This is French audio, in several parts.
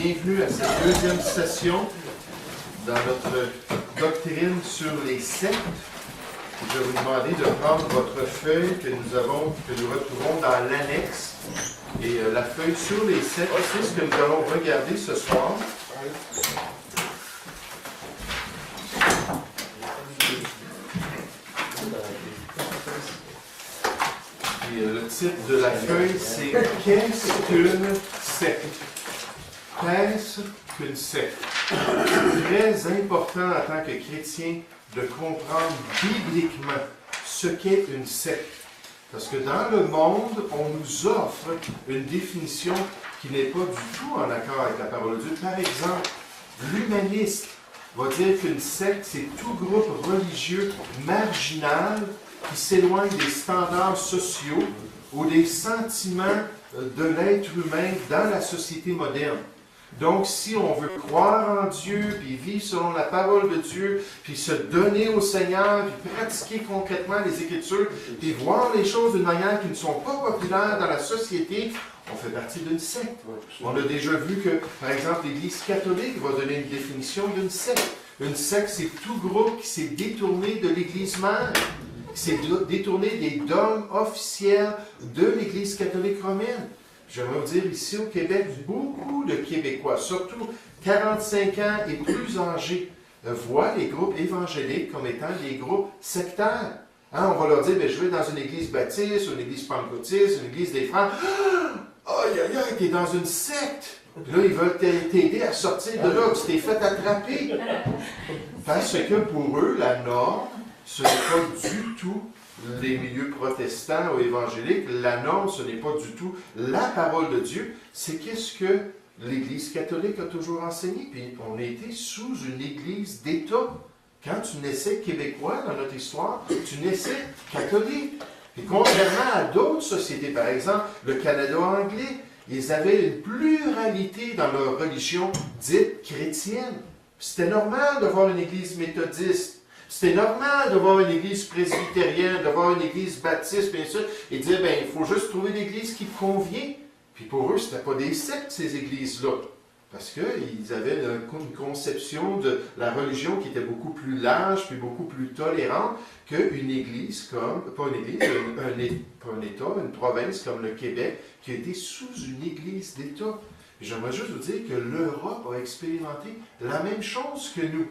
bienvenue à cette deuxième session dans notre doctrine sur les sectes. Je vais vous demander de prendre votre feuille que nous retrouvons dans l'annexe. Et la feuille sur les sectes, c'est ce que nous allons regarder ce soir. Et le titre de la feuille, c'est « Qu'est-ce qu'une secte ?» Qu'est-ce qu'une secte? C'est très important en tant que chrétien de comprendre bibliquement ce qu'est une secte. Parce que dans le monde, on nous offre une définition qui n'est pas du tout en accord avec la parole de Dieu. Par exemple, l'humaniste va dire qu'une secte, c'est tout groupe religieux marginal qui s'éloigne des standards sociaux ou des sentiments de l'être humain dans la société moderne. Donc, si on veut croire en Dieu, puis vivre selon la parole de Dieu, puis se donner au Seigneur, puis pratiquer concrètement les Écritures, puis voir les choses d'une manière qui ne sont pas populaires dans la société, on fait partie d'une secte. On a déjà vu que, par exemple, l'Église catholique va donner une définition d'une secte. Une secte, c'est tout groupe qui s'est détourné de l'Église mère, qui s'est détourné des dogmes officiels de l'Église catholique romaine. J'aimerais vous dire, ici au Québec, beaucoup de Québécois, surtout 45 ans et plus âgés, voient les groupes évangéliques comme étant des groupes sectaires. Hein, on va leur dire, je vais dans une église baptiste, une église pentecôtiste, une église des frères. Aïe, aïe, aïe, t'es dans une secte. Puis là, ils veulent t'aider à sortir de là, tu t'es fait attraper. Parce que pour eux, la norme, ce n'est pas du tout les milieux protestants ou évangéliques. La norme, ce n'est pas du tout la parole de Dieu. C'est qu'est-ce que l'Église catholique a toujours enseigné. Puis on a été sous une Église d'État. Quand tu naissais québécois dans notre histoire, tu naissais catholique. Et contrairement à d'autres sociétés, par exemple, le Canada anglais, ils avaient une pluralité dans leur religion dite chrétienne. C'était normal de voir une Église méthodiste. C'était normal de voir une église presbytérienne, de voir une église baptiste, bien sûr, et dire, il faut juste trouver l'église qui te convient. Puis pour eux, ce n'était pas des sectes, ces églises-là. Parce qu'ils avaient une conception de la religion qui était beaucoup plus large, puis beaucoup plus tolérante qu'une église comme, pas une église, pas un État, une province comme le Québec, qui a été sous une église d'État. J'aimerais juste vous dire que l'Europe a expérimenté la même chose que nous.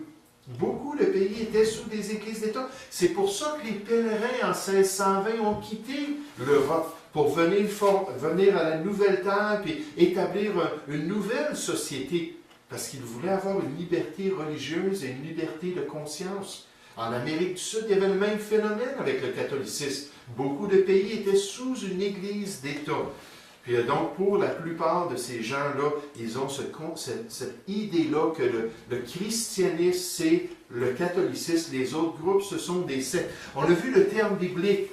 Beaucoup de pays étaient sous des églises d'État. C'est pour ça que les pèlerins en 1620 ont quitté l'Europe pour venir à la nouvelle terre et établir une nouvelle société. Parce qu'ils voulaient avoir une liberté religieuse et une liberté de conscience. En Amérique du Sud, il y avait le même phénomène avec le catholicisme. Beaucoup de pays étaient sous une église d'État. Puis donc, pour la plupart de ces gens-là, ils ont cette idée-là que le christianisme, c'est le catholicisme. Les autres groupes, ce sont des sectes. On a vu le terme biblique.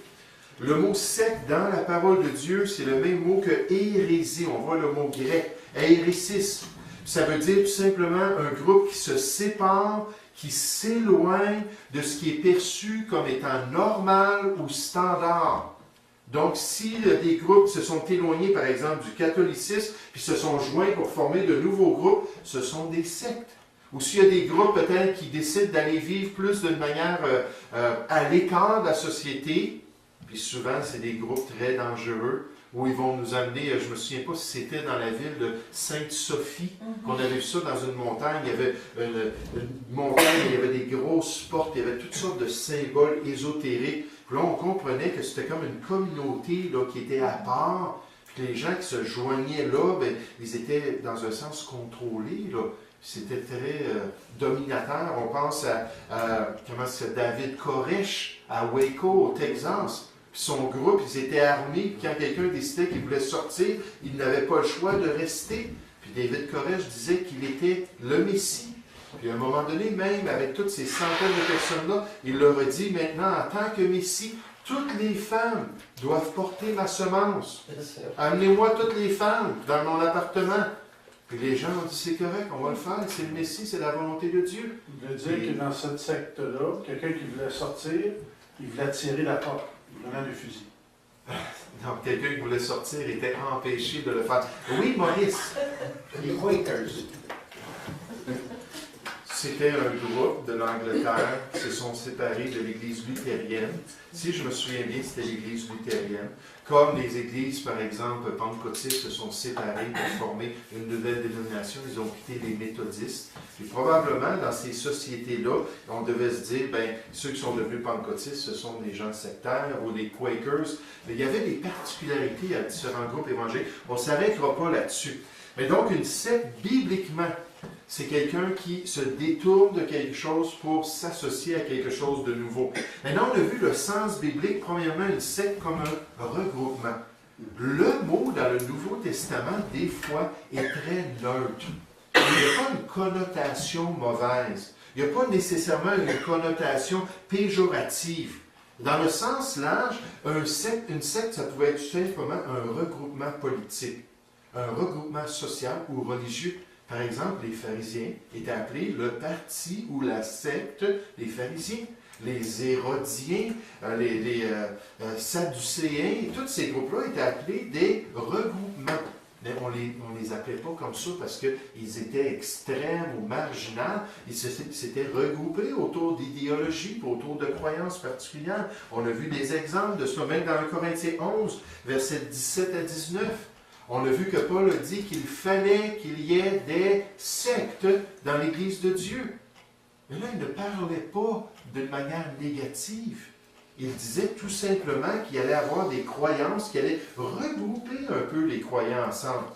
Le mot secte dans la parole de Dieu, c'est le même mot que hérésie. On voit le mot grec, hérésis. Ça veut dire tout simplement un groupe qui se sépare, qui s'éloigne de ce qui est perçu comme étant normal ou standard. Donc, si des groupes se sont éloignés, par exemple, du catholicisme, puis se sont joints pour former de nouveaux groupes, ce sont des sectes. Ou s'il y a des groupes peut-être qui décident d'aller vivre plus d'une manière à l'écart de la société, puis souvent c'est des groupes très dangereux, où ils vont nous amener, je ne me souviens pas si c'était dans la ville de Sainte-Sophie, qu'on avait vu ça dans une montagne, il y avait une montagne, il y avait des grosses portes, il y avait toutes sortes de symboles ésotériques. Puis là, on comprenait que c'était comme une communauté là, qui était à part, puis les gens qui se joignaient là, ils étaient dans un sens contrôlés, là. C'était très dominateur. On pense à David Koresh, à Waco, au Texas. Puis son groupe, ils étaient armés. Puis quand quelqu'un décidait qu'il voulait sortir, il n'avait pas le choix de rester. Puis David Koresh disait qu'il était le Messie. Puis à un moment donné, même avec toutes ces centaines de personnes-là, il leur a dit maintenant, en tant que Messie, toutes les femmes doivent porter ma semence. Amenez-moi toutes les femmes dans mon appartement. Puis les gens ont dit, c'est correct, on va le faire, c'est le Messie, c'est la volonté de Dieu. Il veut dire que dans cette secte-là, quelqu'un qui voulait sortir, il voulait tirer la porte, il prenait le fusil. Non, quelqu'un qui voulait sortir était empêché de le faire. Oui, Maurice? Les Quakers. C'était un groupe de l'Angleterre qui se sont séparés de l'Église luthérienne. Si je me souviens bien, c'était l'Église luthérienne. Comme les églises, par exemple, pentecôtistes se sont séparées pour former une nouvelle dénomination, ils ont quitté les méthodistes. Et probablement, dans ces sociétés-là, on devait se dire, ben, ceux qui sont devenus pentecôtistes, ce sont des gens sectaires ou les Quakers. Mais il y avait des particularités à différents groupes évangéliques. On ne s'arrêtera pas là-dessus. Mais donc, une secte, bibliquement, c'est quelqu'un qui se détourne de quelque chose pour s'associer à quelque chose de nouveau. Maintenant, on a vu le sens biblique, premièrement, une secte comme un regroupement. Le mot dans le Nouveau Testament, des fois, est très neutre. Il n'y a pas une connotation mauvaise. Il n'y a pas nécessairement une connotation péjorative. Dans le sens large, une secte, ça pouvait être tout simplement un regroupement politique, un regroupement social ou religieux. Par exemple, les pharisiens étaient appelés le parti ou la secte des pharisiens. Les hérodiens, les sadducéens, tous ces groupes-là étaient appelés des regroupements. Mais on les appelait pas comme ça parce qu'ils étaient extrêmes ou marginaux. Ils s'étaient regroupés autour d'idéologies, autour de croyances particulières. On a vu des exemples de cela même dans 1 Corinthiens 11, versets 17 à 19. On a vu que Paul a dit qu'il fallait qu'il y ait des sectes dans l'Église de Dieu. Mais là, il ne parlait pas d'une manière négative. Il disait tout simplement qu'il allait avoir des croyances, qu'il allait regrouper un peu les croyants ensemble.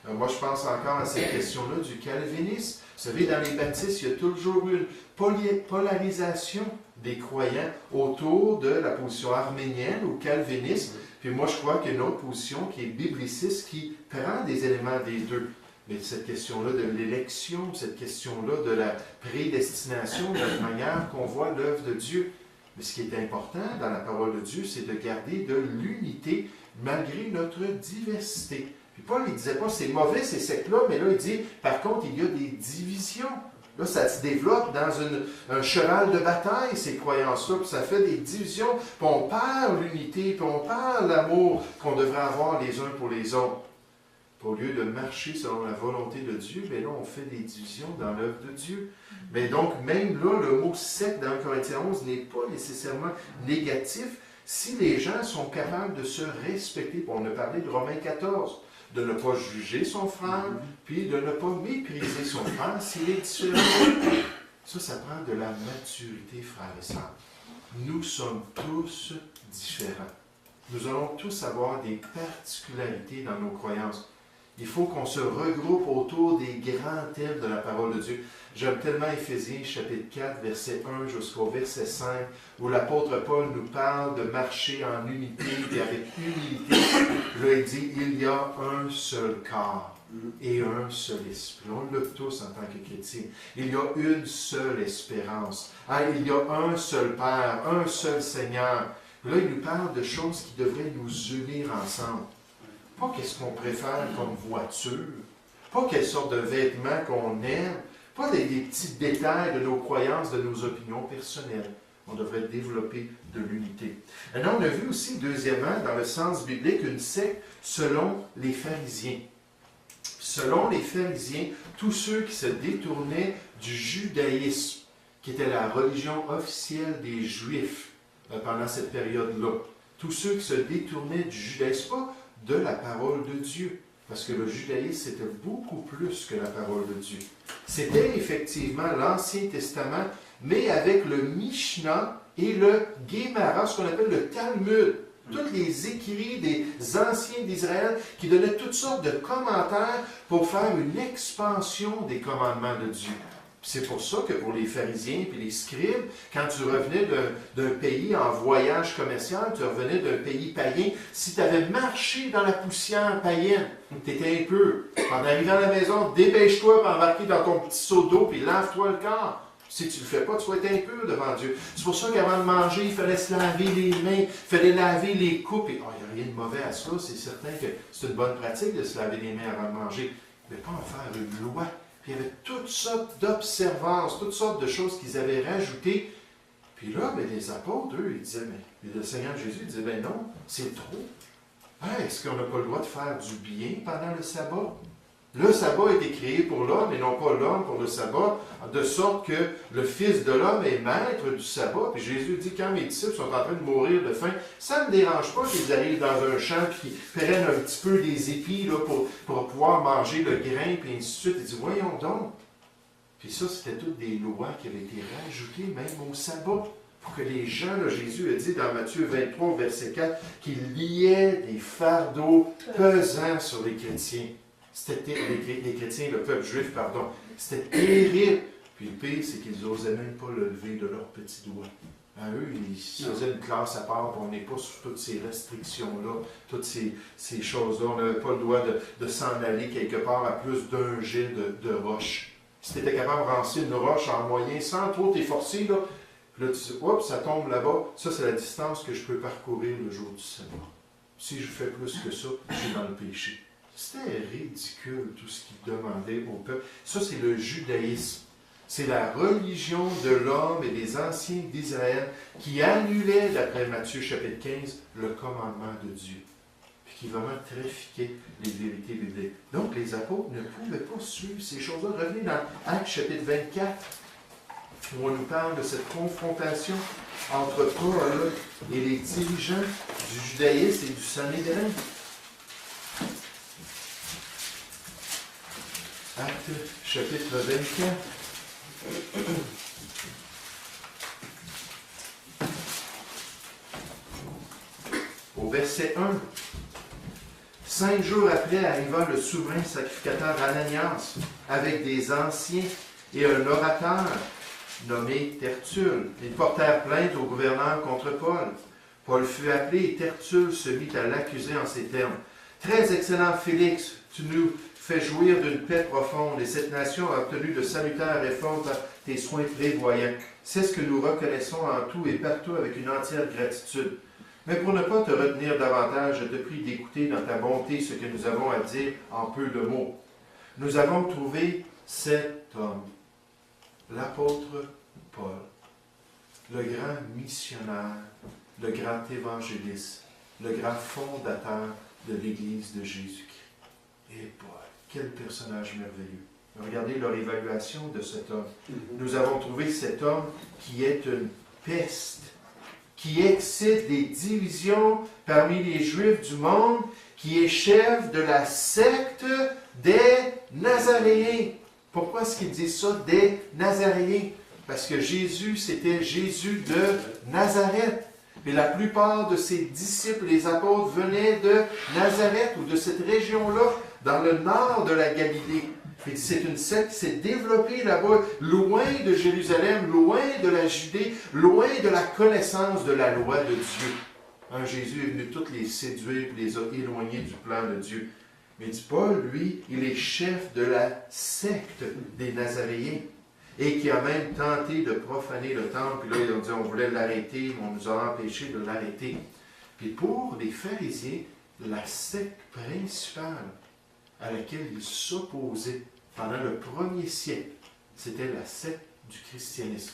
Moi, je pense encore à cette question-là du calvinisme. Vous savez, dans les baptistes, il y a toujours eu une polarisation des croyants autour de la position arménienne ou calviniste. Puis moi, je crois qu'il y a une autre position qui est bibliciste, qui prend des éléments des deux. Mais cette question-là de l'élection, cette question-là de la prédestination, de la manière qu'on voit l'œuvre de Dieu. Mais ce qui est important dans la parole de Dieu, c'est de garder de l'unité malgré notre diversité. Puis Paul, il ne disait pas c'est mauvais ces sectes-là, mais là, il dit, par contre, il y a des divisions. Là, ça se développe dans un cheval de bataille, ces croyances-là, puis ça fait des divisions, puis on perd l'unité, puis on perd l'amour qu'on devrait avoir les uns pour les autres. Puis au lieu de marcher selon la volonté de Dieu, bien là, on fait des divisions dans l'œuvre de Dieu. Mais donc, même là, le mot secte dans 1 Corinthiens 11 n'est pas nécessairement négatif si les gens sont capables de se respecter. On a parlé de Romains 14. De ne pas juger son frère, puis de ne pas mépriser son frère s'il est différent. Ça prend de la maturité, frères et sœurs. Nous sommes tous différents. Nous allons tous avoir des particularités dans nos croyances. Il faut qu'on se regroupe autour des grands thèmes de la parole de Dieu. J'aime tellement Éphésiens, chapitre 4, verset 1 jusqu'au verset 5, où l'apôtre Paul nous parle de marcher en unité et avec humilité. Là, il dit, il y a un seul corps et un seul esprit. On l'a tous en tant que chrétiens. Il y a une seule espérance. Il y a un seul Père, un seul Seigneur. Là, il nous parle de choses qui devraient nous unir ensemble. Pas qu'est-ce qu'on préfère comme voiture, pas quelle sorte de vêtements qu'on aime, pas des petits détails de nos croyances, de nos opinions personnelles. On devrait développer de l'unité. Maintenant, on a vu aussi, deuxièmement, dans le sens biblique, une secte selon les pharisiens. Selon les pharisiens, tous ceux qui se détournaient du judaïsme, qui était la religion officielle des Juifs pendant cette période-là, tous ceux qui se détournaient du judaïsme, pas de la parole de Dieu. Parce que le judaïsme, c'était beaucoup plus que la parole de Dieu. C'était effectivement l'Ancien Testament, mais avec le Mishnah et le Guémara, ce qu'on appelle le Talmud. Tous les écrits des anciens d'Israël qui donnaient toutes sortes de commentaires pour faire une expansion des commandements de Dieu. C'est pour ça que pour les pharisiens et les scribes, quand tu revenais d'un pays en voyage commercial, tu revenais d'un pays païen, si tu avais marché dans la poussière païenne, tu étais impur. En arrivant à la maison, dépêche-toi pour embarquer dans ton petit seau d'eau puis lave-toi le corps. Si tu ne le fais pas, tu vas être impur devant Dieu. C'est pour ça qu'avant de manger, il fallait se laver les mains, il fallait laver les coupes. Et il n'y a rien de mauvais à ça, c'est certain que c'est une bonne pratique de se laver les mains avant de manger. Mais pas en faire une loi. Puis il y avait toutes sortes d'observances, toutes sortes de choses qu'ils avaient rajoutées. Puis là, les apôtres, eux, ils disaient, mais le Seigneur Jésus disait, ben non, c'est trop. Est-ce qu'on n'a pas le droit de faire du bien pendant le sabbat? Le sabbat a été créé pour l'homme et non pas l'homme pour le sabbat, de sorte que le Fils de l'homme est maître du sabbat. Puis Jésus dit, quand mes disciples sont en train de mourir de faim, ça ne me dérange pas qu'ils arrivent dans un champ et qu'ils prennent un petit peu des épis là, pour pouvoir manger le grain, puis ainsi de suite. Il dit, voyons donc. Puis ça, c'était toutes des lois qui avaient été rajoutées même au sabbat. Pour que les gens, là, Jésus a dit dans Matthieu 23, verset 4, qu'il liait des fardeaux pesants sur les chrétiens. C'était les chrétiens, le peuple juif, pardon. C'était terrible. Puis le pire, c'est qu'ils n'osaient même pas le lever de leurs petits doigts. À eux, ils faisaient une classe à part, on n'est pas sur toutes ces restrictions-là, toutes ces choses-là. On n'avait pas le droit de s'en aller quelque part à plus d'un jet de roche. Si tu étais capable de lancer une roche en moyen sans trop t'efforcer, là, puis là, tu dis, oups, ça tombe là-bas. Ça, c'est la distance que je peux parcourir le jour du sabbat. Si je fais plus que ça, je suis dans le péché. C'était ridicule tout ce qu'il demandait au peuple. Ça, c'est le judaïsme. C'est la religion de l'homme et des anciens d'Israël qui annulait, d'après Matthieu chapitre 15, le commandement de Dieu. Puis qui vraiment trafiquait les vérités bibliques. Donc, les apôtres ne pouvaient pas suivre ces choses-là. Revenez dans Actes chapitre 24, où on nous parle de cette confrontation entre Paul et les dirigeants du judaïsme et du Sanhédrin. Actes chapitre 24. Au verset 1. 5 jours après arriva le souverain sacrificateur Ananias avec des anciens et un orateur nommé Tertulle. Ils portèrent plainte au gouverneur contre Paul. Paul fut appelé et Tertulle se mit à l'accuser en ces termes. « Très excellent Félix, tu nous fais jouir d'une paix profonde et cette nation a obtenu de salutaires réformes par tes soins prévoyants. C'est ce que nous reconnaissons en tout et partout avec une entière gratitude. Mais pour ne pas te retenir davantage, je te prie d'écouter dans ta bonté ce que nous avons à dire en peu de mots. Nous avons trouvé cet homme, l'apôtre Paul, le grand missionnaire, le grand évangéliste, le grand fondateur de l'Église de Jésus-Christ. Et Paul, quel personnage merveilleux. Regardez leur évaluation de cet homme. Nous avons trouvé cet homme qui est une peste, qui excite des divisions parmi les Juifs du monde, qui est chef de la secte des Nazaréens. Pourquoi est-ce qu'il dit ça, des Nazaréens? Parce que Jésus, c'était Jésus de Nazareth. Et la plupart de ses disciples, les apôtres, venaient de Nazareth ou de cette région-là, dans le nord de la Galilée. C'est une secte qui s'est développée là-bas, loin de Jérusalem, loin de la Judée, loin de la connaissance de la loi de Dieu. Jésus est venu toutes les séduire et les a éloignés du plan de Dieu. Mais dit Paul, lui, il est chef de la secte des Nazaréens et qui a même tenté de profaner le temple. Puis là, ils ont dit, on voulait l'arrêter, mais on nous a empêché de l'arrêter. Puis pour les pharisiens, la secte principale à laquelle ils s'opposaient pendant le premier siècle, c'était la secte du christianisme.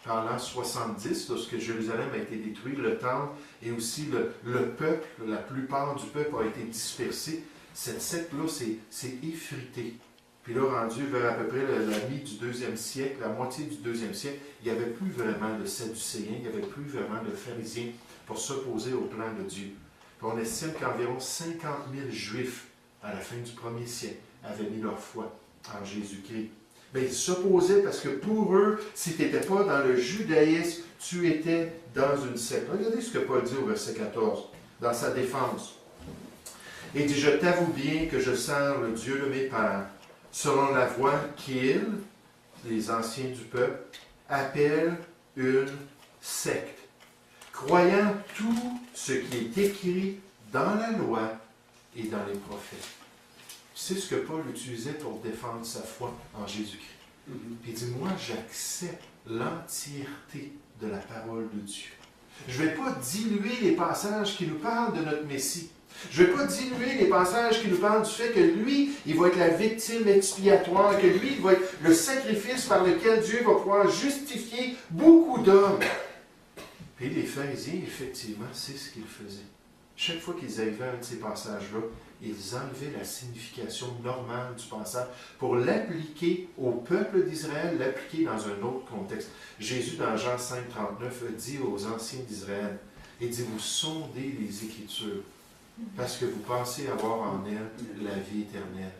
Pendant 70, lorsque Jérusalem a été détruit, le temple et aussi le peuple, la plupart du peuple a été dispersé, cette secte-là s'est effritée. Puis là, rendu vers à peu près la mi du 2e siècle, la moitié du 2e siècle, il n'y avait plus vraiment de Sadducéens, il n'y avait plus vraiment de pharisiens pour s'opposer au plan de Dieu. Puis on estime qu'environ 50 000 Juifs, à la fin du 1er siècle, avaient mis leur foi en Jésus-Christ. Mais ils s'opposaient parce que pour eux, si tu n'étais pas dans le judaïsme, tu étais dans une secte. Regardez ce que Paul dit au verset 14, dans sa défense. Il dit, « Je t'avoue bien que je sers le Dieu de mes pères, selon la voie qu'ils, les anciens du peuple, appellent une secte, croyant tout ce qui est écrit dans la loi et dans les prophètes. » C'est ce que Paul utilisait pour défendre sa foi en Jésus-Christ. Puis il dit, moi, j'accepte l'entièreté de la parole de Dieu. Je ne vais pas diluer les passages qui nous parlent de notre Messie. Je ne vais pas diluer les passages qui nous parlent du fait que lui, il va être la victime expiatoire, que lui, il va être le sacrifice par lequel Dieu va pouvoir justifier beaucoup d'hommes. Et les pharisiens, effectivement, c'est ce qu'ils faisaient. Chaque fois qu'ils arrivaient à un de ces passages-là, ils enlevaient la signification normale du passage pour l'appliquer au peuple d'Israël, l'appliquer dans un autre contexte. Jésus, dans Jean 5, 39, dit aux anciens d'Israël, il dit, vous sondez les Écritures, parce que vous pensez avoir en elles la vie éternelle.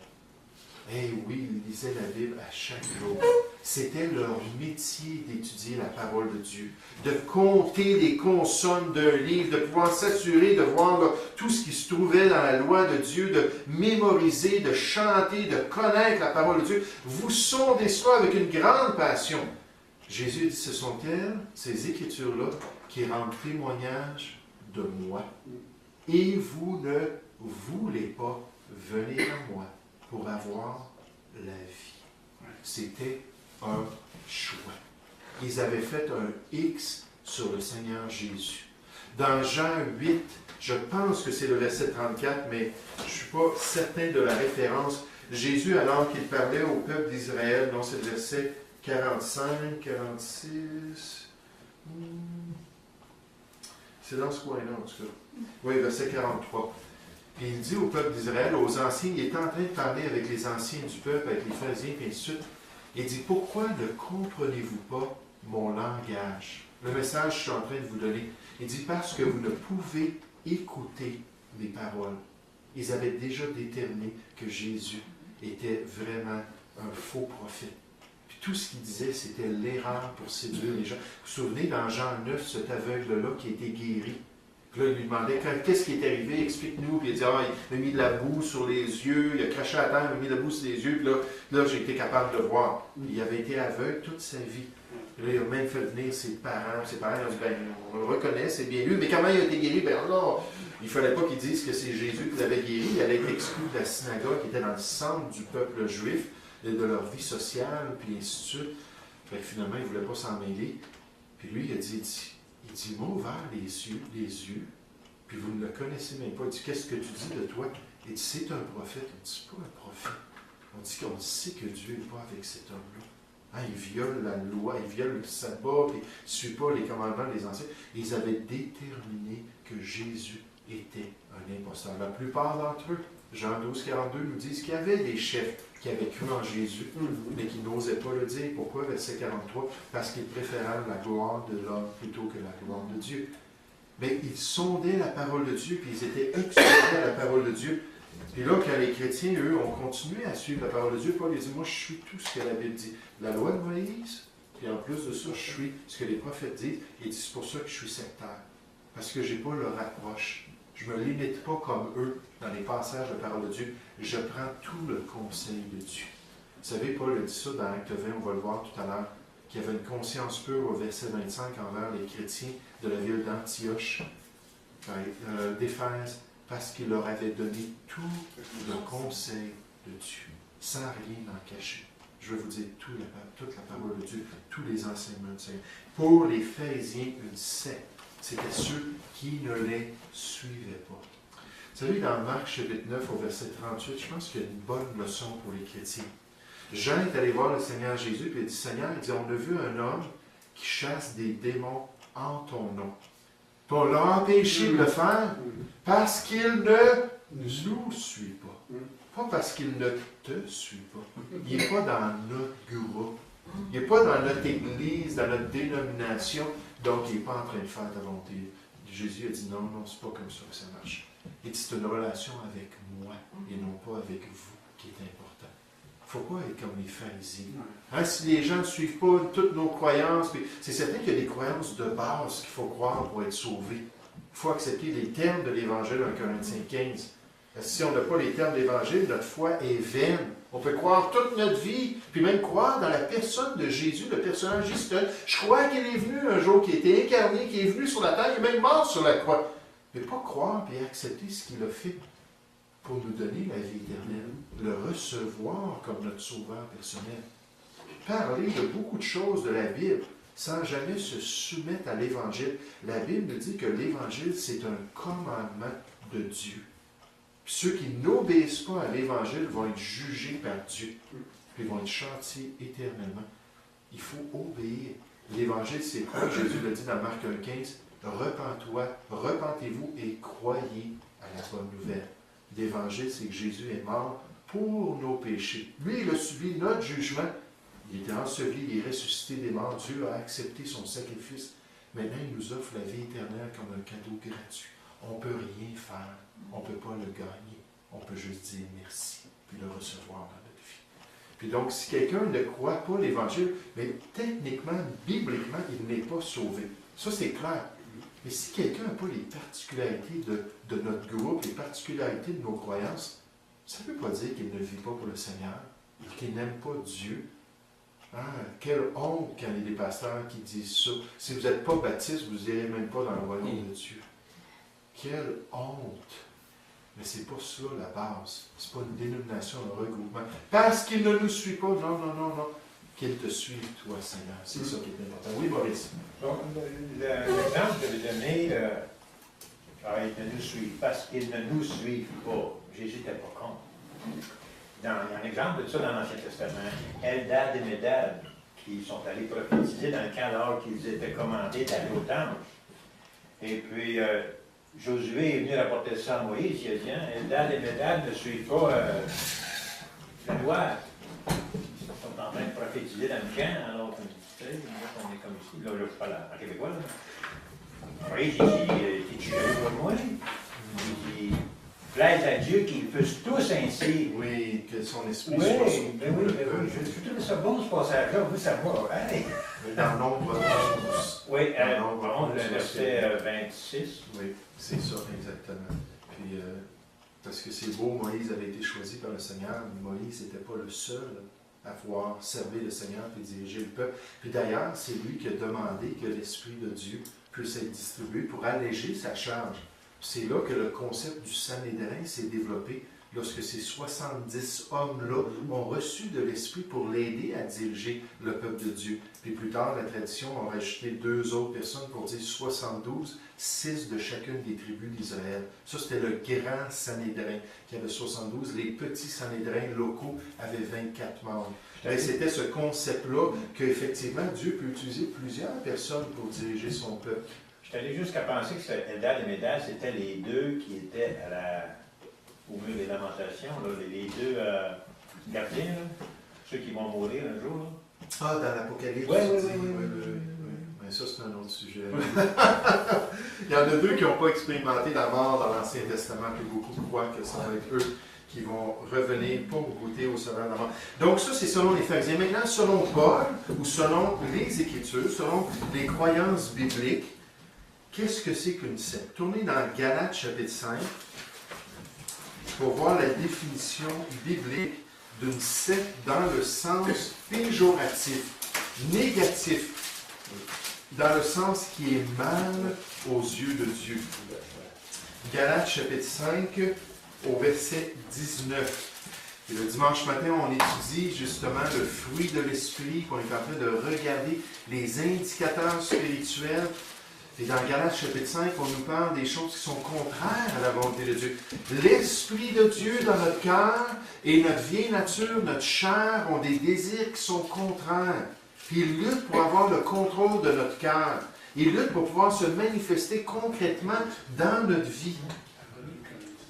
Eh oui, ils lisaient la Bible à chaque jour. C'était leur métier d'étudier la parole de Dieu, de compter les consonnes d'un livre, de pouvoir s'assurer de voir là, tout ce qui se trouvait dans la loi de Dieu, de mémoriser, de chanter, de connaître la parole de Dieu. Vous sondez cela avec une grande passion. Jésus dit, ce sont elles, ces Écritures-là, qui rendent témoignage de moi. Et vous ne voulez pas venir à moi pour avoir la vie. C'était un choix. Ils avaient fait un X sur le Seigneur Jésus. Dans Jean 8, je pense que c'est le verset 34, mais je ne suis pas certain de la référence. Jésus, alors qu'il parlait au peuple d'Israël, non, c'est le verset 45, 46... C'est dans ce coin-là, en tout cas. Oui, verset 43. Et il dit au peuple d'Israël, aux anciens, il est en train de parler avec les anciens du peuple, avec les pharisiens, et ainsi de suite. Il dit, pourquoi ne comprenez-vous pas mon langage? Le message que je suis en train de vous donner. Il dit, parce que vous ne pouvez écouter mes paroles. Ils avaient déjà déterminé que Jésus était vraiment un faux prophète. Puis tout ce qu'il disait, c'était l'erreur pour séduire les gens. Vous vous souvenez, dans Jean 9, cet aveugle-là qui a été guéri. Puis là, il lui demandait, qu'est-ce qui est arrivé? Explique-nous. Puis il dit, il m'a mis de la boue sur les yeux, il a craché à terre, il m'a mis de la boue sur les yeux, puis là j'ai été capable de voir. Il avait été aveugle toute sa vie. Puis là, il a même fait venir ses parents. Ses parents ont dit, on le reconnaît, c'est bien lui. Mais comment il a été guéri? Non, il ne fallait pas qu'ils disent que c'est Jésus qui l'avait guéri. Il allait être exclu de la synagogue qui était dans le centre du peuple juif, et de leur vie sociale, puis ainsi de suite. Fait que finalement, il ne voulait pas s'en mêler. Puis lui, il a dit, il m'a ouvert les yeux, puis vous ne le connaissez même pas. Il dit, qu'est-ce que tu dis de toi? Il dit, c'est un prophète. On ne dit pas un prophète. On dit qu'on sait que Dieu n'est pas avec cet homme-là. Il viole la loi, il viole le sabbat, puis il ne suit pas les commandements des anciens. Ils avaient déterminé que Jésus était un imposteur. La plupart d'entre eux, Jean 12, 42 nous disent qu'il y avait des chefs qui avaient cru en Jésus, mais qui n'osaient pas le dire. Pourquoi? Verset 43, parce qu'ils préféraient la gloire de l'homme plutôt que la gloire de Dieu. Mais ils sondaient la parole de Dieu, puis ils étaient exposés à la parole de Dieu. Puis là, quand les chrétiens, eux, ont continué à suivre la parole de Dieu, Paul dit, moi, je suis tout ce que la Bible dit. La loi de Moïse, puis en plus de ça, je suis ce que les prophètes disent. Il dit, c'est pour ça que je suis sectaire. Parce que je n'ai pas leur approche. Je ne me limite pas comme eux dans les passages de la parole de Dieu. Je prends tout le conseil de Dieu. Vous savez, Paul a dit ça dans Acte 20, on va le voir tout à l'heure, qu'il y avait une conscience pure au verset 25 envers les chrétiens de la ville d'Antioche, d'Éphèse, parce qu'il leur avait donné tout le conseil de Dieu, sans rien en cacher. Je vais vous dire toute la parole de Dieu, tous les enseignements du Seigneur. Pour les pharisiens, une secte. C'était ceux qui ne les suivaient pas. Vous savez, dans Marc chapitre 9, au verset 38, je pense qu'il y a une bonne leçon pour les chrétiens. Jean est allé voir le Seigneur Jésus, puis il dit, Seigneur, il dit, on a vu un homme qui chasse des démons en ton nom. Puis on l'a empêché de le faire parce qu'il ne nous suit pas. Pas parce qu'il ne te suit pas. Il n'est pas dans notre groupe. Il n'est pas dans notre église, dans notre dénomination. Donc, il n'est pas en train de faire ta volonté. Jésus a dit, non, c'est pas comme ça que ça marche. Il dit, c'est une relation avec moi et non pas avec vous qui est important. Il ne faut pas être comme les pharisiens. Si les gens ne suivent pas toutes nos croyances, c'est certain qu'il y a des croyances de base qu'il faut croire pour être sauvé. Il faut accepter les termes de l'Évangile en Corinthiens 15. Si on n'a pas les termes de l'Évangile, notre foi est vaine. On peut croire toute notre vie, puis même croire dans la personne de Jésus, le personnage Jésus. Je crois qu'il est venu un jour, qu'il a été incarné, qu'il est venu sur la terre, il est même mort sur la croix. Mais pas croire et accepter ce qu'il a fait pour nous donner la vie éternelle, le recevoir comme notre sauveur personnel. Parler de beaucoup de choses de la Bible sans jamais se soumettre à l'Évangile. La Bible nous dit que l'Évangile, c'est un commandement de Dieu. Puis ceux qui n'obéissent pas à l'Évangile vont être jugés par Dieu. Puis vont être châtiés éternellement. Il faut obéir. L'Évangile, c'est quoi? Jésus l'a dit dans Marc 1,15. repentez-vous et croyez à la bonne nouvelle. L'Évangile, c'est que Jésus est mort pour nos péchés. Lui, il a subi notre jugement. Il était enseveli, il est ressuscité des morts. Dieu a accepté son sacrifice. Maintenant, il nous offre la vie éternelle comme un cadeau gratuit. On ne peut rien faire. On ne peut pas le gagner. On peut juste dire merci, puis le recevoir dans notre vie. Puis donc, si quelqu'un ne croit pas l'Évangile, mais techniquement, bibliquement, il n'est pas sauvé. Ça, c'est clair. Mais si quelqu'un n'a pas les particularités de notre groupe, les particularités de nos croyances, ça ne veut pas dire qu'il ne vit pas pour le Seigneur, qu'il n'aime pas Dieu. Ah, quelle honte quand il y a des pasteurs qui disent ça. Si vous n'êtes pas baptiste, vous n'irez même pas dans le royaume de Dieu. Quelle honte! Mais c'est pas ça la base. C'est pas une dénomination, un regroupement. Parce qu'il ne nous suit pas. Non, non, non, non. Qu'il te suive, toi, Seigneur. C'est ça qui est important. Oui, Maurice. Donc, l'exemple que vous donnez, ils ne nous suivent parce qu'ils ne nous suivent pas. Jésus n'était pas contre. Il y a un exemple de ça dans l'Ancien Testament. Eldad et Médad, qui sont allés prophétiser dans le camp alors qu'ils étaient commandés d'aller au temple. Et puis, Josué est venu rapporter ça à Moïse. Il a dit, Eldad et Médad ne suivent pas la loi. Ils sont en train de prophétiser dans le camp, alors que, tu sais, on est comme ici. Là, je ne suis pas là, en québécois. Là. Moïse, il dit, tu jaloux pour moi? Il dit, plaise à Dieu qu'ils fussent tous ainsi. Oui, que son esprit oui, soit ben oui, ben oui. Je trouve ça bon, ce passage-là. Vous, ça va. Hein? Dans Nombre 11. Oui, dans Nombre 11, le verset 26. Oui, c'est ça, exactement. Puis, parce que c'est beau, Moïse avait été choisi par le Seigneur, mais Moïse n'était pas le seul à pouvoir servir le Seigneur et diriger le peuple. Puis d'ailleurs, c'est lui qui a demandé que l'Esprit de Dieu puisse être distribué pour alléger sa charge. C'est là que le concept du Sanhédrin s'est développé, lorsque ces 70 hommes-là ont reçu de l'Esprit pour l'aider à diriger le peuple de Dieu. Puis plus tard, la tradition a rajouté 2 autres personnes pour dire 72, 6 de chacune des tribus d'Israël. Ça, c'était le grand Sanhédrin qui avait 72. Les petits Sanhédrins locaux avaient 24 membres. Et c'était ce concept-là qu'effectivement, Dieu peut utiliser plusieurs personnes pour diriger son peuple. Je suis allé jusqu'à penser que Eldad et Médad, c'était les deux qui étaient au mur des lamentations, là, les deux gardiens, là, ceux qui vont mourir un jour. Là. Ah, dans l'Apocalypse. Oui. Mais ça, c'est un autre sujet. Il y en a 2 qui n'ont pas expérimenté la mort dans l'Ancien Testament, puis beaucoup croient que ça va être eux qui vont revenir pour goûter au sauveur de la mort. Donc ça, c'est selon les pharisiens. Maintenant, selon Paul, ou selon les Écritures, selon les croyances bibliques, qu'est-ce que c'est qu'une secte? Tournez dans Galates chapitre 5 pour voir la définition biblique d'une secte dans le sens péjoratif, négatif, dans le sens qui est mal aux yeux de Dieu. Galates chapitre 5 au verset 19. Et le dimanche matin, on étudie justement le fruit de l'esprit, qu'on est en train de regarder les indicateurs spirituels. Et dans Galates chapitre 5, on nous parle des choses qui sont contraires à la volonté de Dieu. L'Esprit de Dieu dans notre cœur et notre vieille nature, notre chair, ont des désirs qui sont contraires. Puis il lutte pour avoir le contrôle de notre cœur. Il lutte pour pouvoir se manifester concrètement dans notre vie.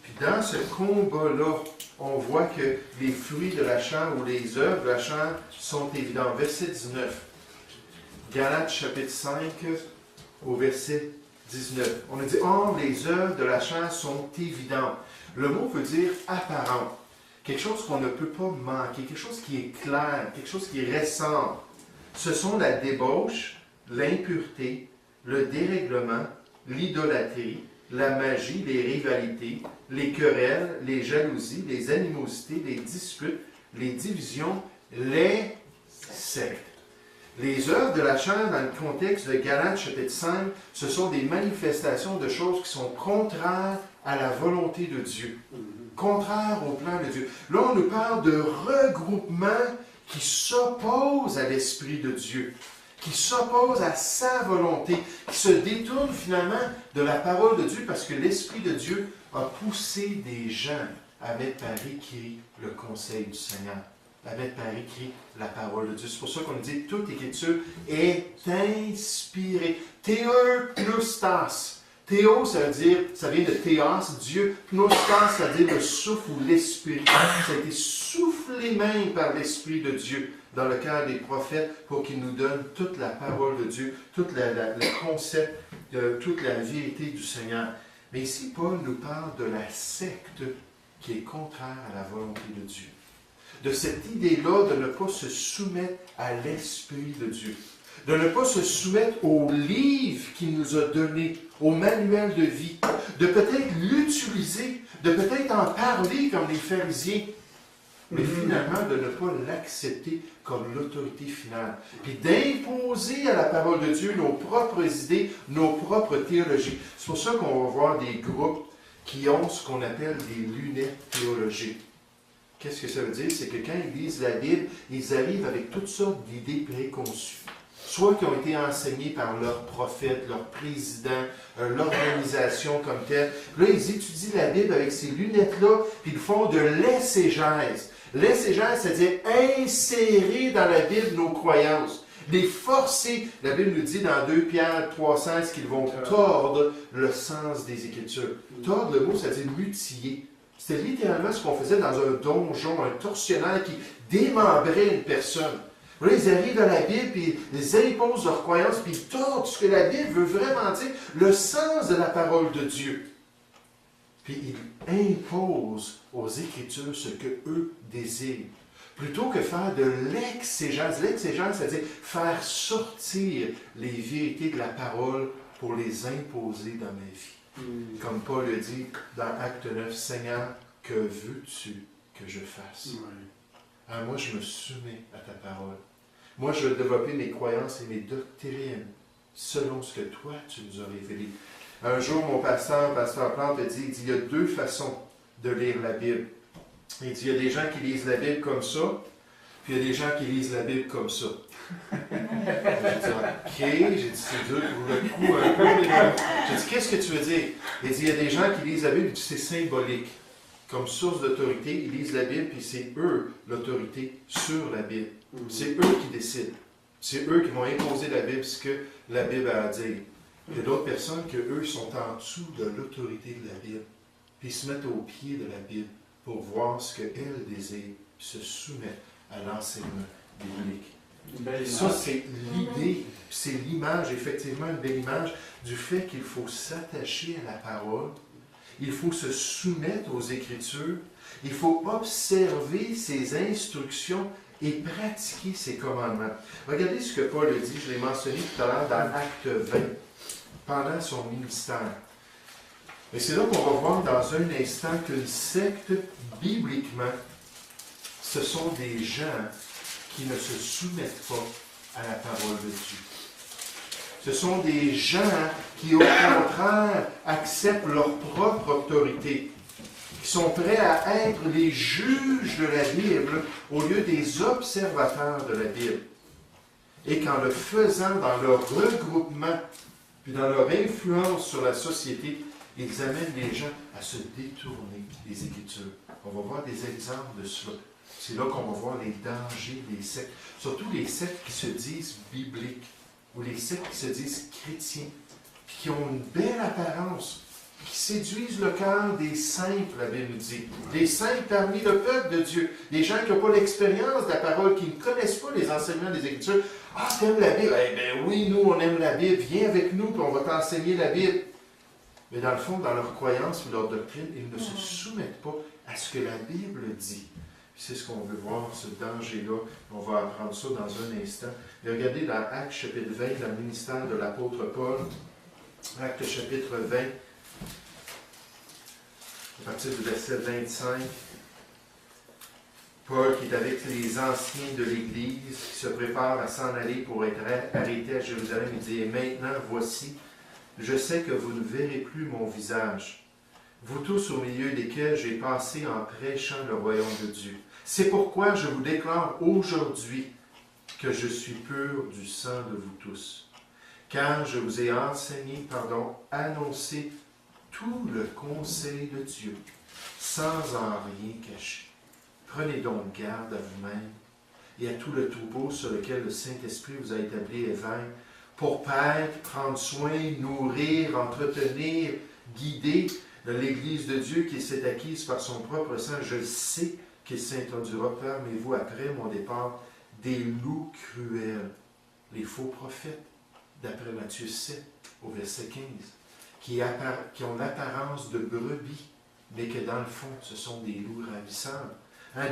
Puis dans ce combat-là, on voit que les fruits de la chair ou les œuvres de la chair sont évidents. Verset 19. Galates chapitre 5, au verset 19. On a dit, or, les œuvres de la chair sont évidentes. Le mot veut dire apparent. Quelque chose qu'on ne peut pas manquer, quelque chose qui est clair, quelque chose qui ressort. Ce sont la débauche, l'impureté, le dérèglement, l'idolâtrie, la magie, les rivalités, les querelles, les jalousies, les animosités, les disputes, les divisions, les sectes. Les œuvres de la chair, dans le contexte de Galates chapitre 5, ce sont des manifestations de choses qui sont contraires à la volonté de Dieu, contraires au plan de Dieu. Là, on nous parle de regroupements qui s'opposent à l'Esprit de Dieu, qui s'opposent à sa volonté, qui se détournent finalement de la parole de Dieu parce que l'Esprit de Dieu a poussé des gens à mettre par écrit le conseil du Seigneur. à mettre par écrit la parole de Dieu. C'est pour ça qu'on dit toute écriture est inspirée. Theopneustos. Théo, ça vient de théos, Dieu. Pneustos, ça veut dire le souffle ou l'esprit. Ça a été soufflé même par l'Esprit de Dieu dans le cœur des prophètes pour qu'ils nous donnent toute la parole de Dieu, tout le concept, toute la vérité du Seigneur. Mais ici, Paul nous parle de la secte qui est contraire à la volonté de Dieu. De cette idée-là de ne pas se soumettre à l'Esprit de Dieu. De ne pas se soumettre au livre qu'il nous a donné, au manuel de vie. De peut-être l'utiliser, de peut-être en parler comme les pharisiens. Mais finalement, de ne pas l'accepter comme l'autorité finale. Puis d'imposer à la parole de Dieu nos propres idées, nos propres théologies. C'est pour ça qu'on va voir des groupes qui ont ce qu'on appelle des lunettes théologiques. Qu'est-ce que ça veut dire? C'est que quand ils lisent la Bible, ils arrivent avec toutes sortes d'idées préconçues. Soit qui ont été enseignées par leurs prophètes, leurs présidents, l'organisation comme telle. Là, ils étudient la Bible avec ces lunettes-là, puis ils font de l'exégèse. L'exégèse, c'est-à-dire insérer dans la Bible nos croyances. Les forcer. La Bible nous dit dans 2 Pierre 3,16 qu'ils vont tordre le sens des Écritures. Tordre, le mot, ça veut dire mutiller. C'était littéralement ce qu'on faisait dans un donjon, un tortionnaire qui démembrait une personne. Là, ils arrivent à la Bible, puis ils imposent leurs croyances, puis ils tordent ce que la Bible veut vraiment dire, le sens de la parole de Dieu. Puis ils imposent aux Écritures ce qu'eux désirent. Plutôt que faire de l'exégèse. L'exégèse, c'est-à-dire faire sortir les vérités de la parole pour les imposer dans ma vie. Comme Paul le dit dans Acte 9, « Seigneur, que veux-tu que je fasse? » Ah, moi, je me soumets à ta parole. Moi, je vais développer mes croyances et mes doctrines selon ce que toi, tu nous as révélé. Un jour, mon pasteur Plante, a dit, il y a 2 façons de lire la Bible. Il dit, il y a des gens qui lisent la Bible comme ça, puis il y a des gens qui lisent la Bible comme ça. J'ai dit, OK, j'ai dit, c'est dur pour le coup un peu. J'ai dit, qu'est-ce que tu veux dire? Il dit, il y a des gens qui lisent la Bible, c'est symbolique. Comme source d'autorité, ils lisent la Bible, puis c'est eux l'autorité sur la Bible. C'est eux qui décident. C'est eux qui vont imposer la Bible, ce que la Bible a à dire. Il y a d'autres personnes qui, eux, sont en dessous de l'autorité de la Bible. Puis ils se mettent au pied de la Bible pour voir ce qu'elle désire, puis se soumettent à l'enseignement biblique. Ça, c'est l'idée, c'est l'image, effectivement, une belle image du fait qu'il faut s'attacher à la parole. Il faut se soumettre aux Écritures. Il faut observer ses instructions et pratiquer ses commandements. Regardez ce que Paul a dit, je l'ai mentionné tout à l'heure dans Acte 20, pendant son ministère. Et c'est là qu'on va voir dans un instant qu'une secte, bibliquement, ce sont des gens qui ne se soumettent pas à la parole de Dieu. Ce sont des gens qui, au contraire, acceptent leur propre autorité, qui sont prêts à être les juges de la Bible au lieu des observateurs de la Bible. Et qu'en le faisant dans leur regroupement, puis dans leur influence sur la société, ils amènent les gens à se détourner des Écritures. On va voir des exemples de cela. C'est là qu'on va voir les dangers des sectes. Surtout les sectes qui se disent bibliques, ou les sectes qui se disent chrétiens, puis qui ont une belle apparence, qui séduisent le cœur des simples, la Bible nous dit. Des simples parmi le peuple de Dieu. Des gens qui n'ont pas l'expérience de la parole, qui ne connaissent pas les enseignements des Écritures. Ah, t'aimes la Bible? Eh bien oui, nous, on aime la Bible. Viens avec nous, puis on va t'enseigner la Bible. Mais dans le fond, dans leur croyance et leur doctrine, ils ne se soumettent pas à ce que la Bible dit. C'est ce qu'on veut voir, ce danger-là. On va apprendre ça dans un instant. Mais regardez dans Actes chapitre 20, dans le ministère de l'apôtre Paul, Actes chapitre 20, à partir du verset 25, Paul qui est avec les anciens de l'Église, qui se prépare à s'en aller pour être arrêté à Jérusalem, il dit, « Et maintenant, voici, je sais que vous ne verrez plus mon visage, vous tous au milieu desquels j'ai passé en prêchant le royaume de Dieu. C'est pourquoi je vous déclare aujourd'hui que je suis pur du sang de vous tous, car je vous ai annoncé tout le conseil de Dieu, sans en rien cacher. » Prenez donc garde à vous-même et à tout le troupeau sur lequel le Saint-Esprit vous a établi évêque, pour paître, prendre soin, nourrir, entretenir, guider l'Église de Dieu qui s'est acquise par son propre sang. Je sais qu'il s'introduira parmi vous après mon départ des loups cruels, les faux prophètes, d'après Matthieu 7, au verset 15, qui ont l'apparence de brebis, mais que dans le fond, ce sont des loups ravissants.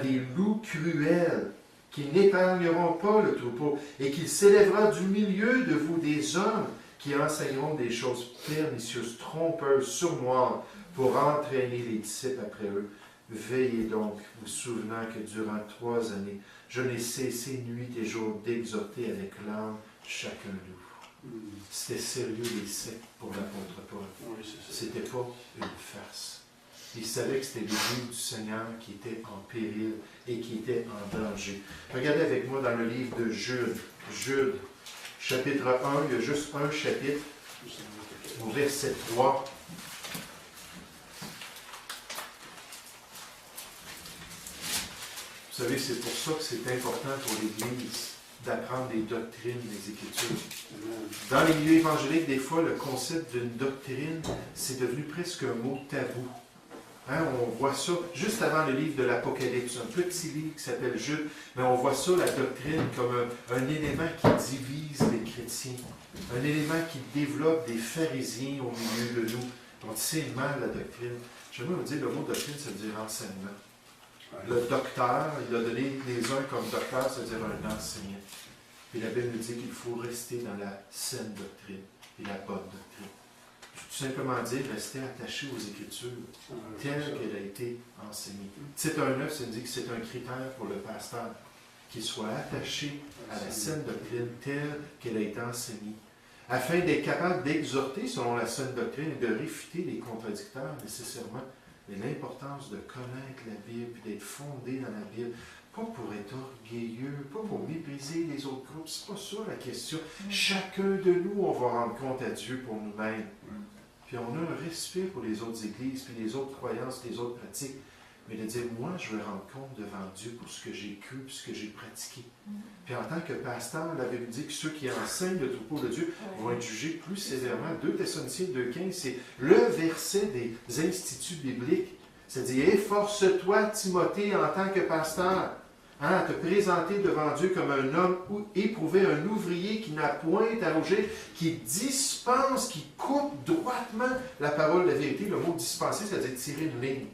Des loups cruels, qui n'épargneront pas le troupeau, et qu'il s'élèvera du milieu de vous des hommes qui enseigneront des choses pernicieuses, trompeuses, sournoises, pour entraîner les disciples après eux. Veillez donc, vous souvenant que durant 3 années, je n'ai cessé nuit et jour d'exhorter avec larmes chacun de vous. C'était sérieux les sectes pour l'apôtre Paul. C'était pas une farce. Il savait que c'était l'Église du Seigneur qui était en péril et qui était en danger. Regardez avec moi dans le livre de Jude. Jude, chapitre 1, il y a juste un chapitre, au verset 3. Vous savez, c'est pour ça que c'est important pour l'Église d'apprendre les doctrines des Écritures. Dans les milieux évangéliques, des fois, le concept d'une doctrine, c'est devenu presque un mot tabou. On voit ça juste avant le livre de l'Apocalypse, un petit livre qui s'appelle Jude, mais on voit ça, la doctrine, comme un élément qui divise les chrétiens, un élément qui développe des pharisiens au milieu de nous. On sait mal la doctrine. J'aimerais vous dire, le mot doctrine, ça veut dire enseignement. Le docteur, il a donné les uns comme docteur, ça veut dire un enseignant. Et la Bible nous dit qu'il faut rester dans la saine doctrine et la bonne doctrine. Tout simplement dire, rester attaché aux Écritures, telles qu'elle a été enseignée. Titre 1.9, ça nous dit que c'est un critère pour le pasteur, qu'il soit attaché à la saine doctrine telle qu'elle a été enseignée, afin d'être capable d'exhorter selon la saine doctrine et de réfuter les contradicteurs nécessairement. Mais l'importance de connaître la Bible, d'être fondé dans la Bible, pas pour être orgueilleux, pas pour mépriser les autres groupes, c'est pas ça la question. Chacun de nous, on va rendre compte à Dieu pour nous-mêmes. Puis on a un respect pour les autres églises, puis les autres croyances, les autres pratiques. Mais de dire, moi, je vais rendre compte devant Dieu pour ce que j'ai cru, pour ce que j'ai pratiqué. Puis en tant que pasteur, la Bible dit que ceux qui enseignent le troupeau de Dieu vont être jugés plus sévèrement. 2 Thessaloniciens 2.15, c'est le verset des instituts bibliques. Ça dit, efforce-toi, Timothée, en tant que pasteur, à te présenter devant Dieu comme un homme éprouvé, un ouvrier qui n'a point à rougir, qui dispense, qui coupe droitement la parole de la vérité. Le mot dispenser, ça veut dire tirer une ligne.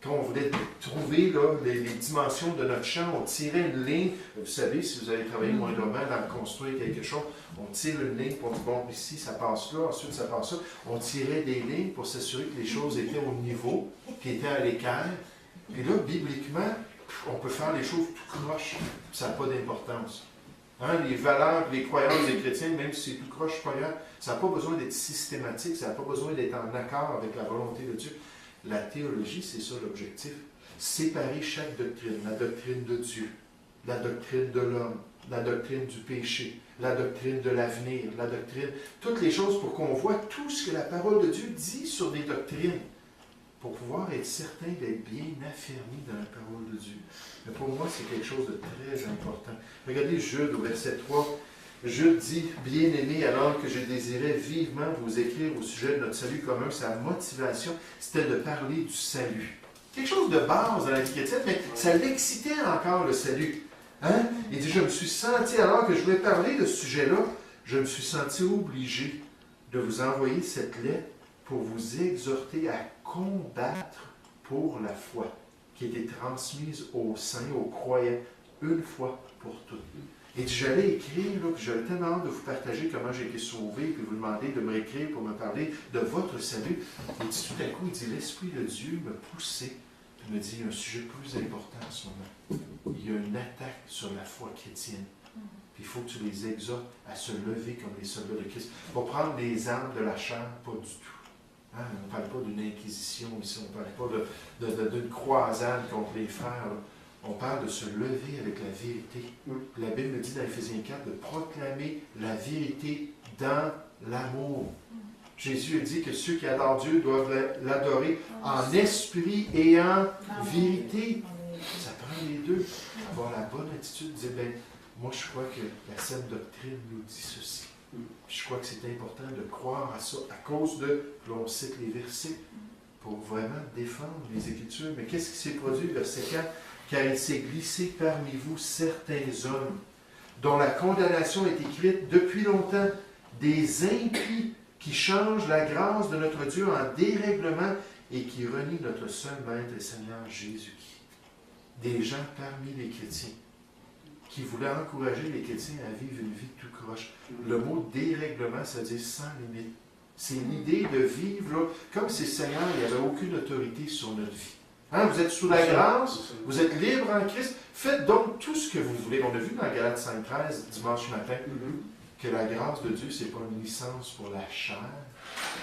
Quand on voulait trouver là, les dimensions de notre champ, on tirait une ligne. Vous savez, si vous avez travaillé moindrement dans construire quelque chose, on tire une ligne pour dire, bon, ici, ça passe là, ensuite, ça passe là. On tirait des lignes pour s'assurer que les choses étaient au niveau, qui étaient à l'équerre. Et là, bibliquement, on peut faire les choses tout croche, ça n'a pas d'importance. Les valeurs, les croyances des chrétiens, même si c'est tout croche, pas grave, ça n'a pas besoin d'être systématique, ça n'a pas besoin d'être en accord avec la volonté de Dieu. La théologie, c'est ça l'objectif. Séparer chaque doctrine, la doctrine de Dieu, la doctrine de l'homme, la doctrine du péché, la doctrine de l'avenir, la doctrine, toutes les choses pour qu'on voit tout ce que la parole de Dieu dit sur des doctrines, pour pouvoir être certain d'être bien affermi dans la parole de Dieu. Mais pour moi, c'est quelque chose de très important. Regardez Jude au verset 3. Jude dit, bien-aimé, alors que je désirais vivement vous écrire au sujet de notre salut commun, sa motivation, c'était de parler du salut. Quelque chose de base dans la vie chrétienne, mais ça l'excitait encore, le salut. Il dit, je me suis senti, alors que je voulais parler de ce sujet-là, je me suis senti obligé de vous envoyer cette lettre pour vous exhorter à combattre pour la foi qui a été transmise aux saints, aux croyants, une fois pour toutes. Et j'allais écrire, là, puis j'avais tellement hâte de vous partager comment j'ai été sauvé, puis vous demander de me réécrire pour me parler de votre salut. Et tout à coup, il dit, l'Esprit de Dieu me poussait, puis me dit, il y a un sujet plus important en ce moment. Il y a une attaque sur la foi chrétienne. Puis il faut que tu les exhortes à se lever comme les soldats de Christ. Pour prendre les armes de la chair, pas du tout. On ne parle pas d'une inquisition ici, on ne parle pas d'une croisade contre les frères. Là. On parle de se lever avec la vérité. La Bible dit dans Éphésiens 4 de proclamer la vérité dans l'amour. Jésus a dit que ceux qui adorent Dieu doivent l'adorer en esprit et en vérité. Ça prend prend les deux. Avoir la bonne attitude, dire, ben, moi je crois que la saine doctrine nous dit ceci. Puis je crois que c'est important de croire à ça, à cause de, l'on cite les versets, pour vraiment défendre les Écritures. Mais qu'est-ce qui s'est produit, verset 4? Car il s'est glissé parmi vous certains hommes, dont la condamnation est écrite depuis longtemps, des impies qui changent la grâce de notre Dieu en dérèglement et qui renient notre seul Maître et Seigneur Jésus-Christ. Des gens parmi les chrétiens qui voulaient encourager les chrétiens à vivre une vie tout croche. Le mot dérèglement, ça veut dire sans limite. C'est l'idée de vivre là, comme si le Seigneur n'avait aucune autorité sur notre vie. Hein, vous êtes sous la grâce, vous êtes libre en Christ. Faites donc tout ce que vous voulez. On a vu dans Galates 5.13 dimanche matin que la grâce de Dieu, ce n'est pas une licence pour la chair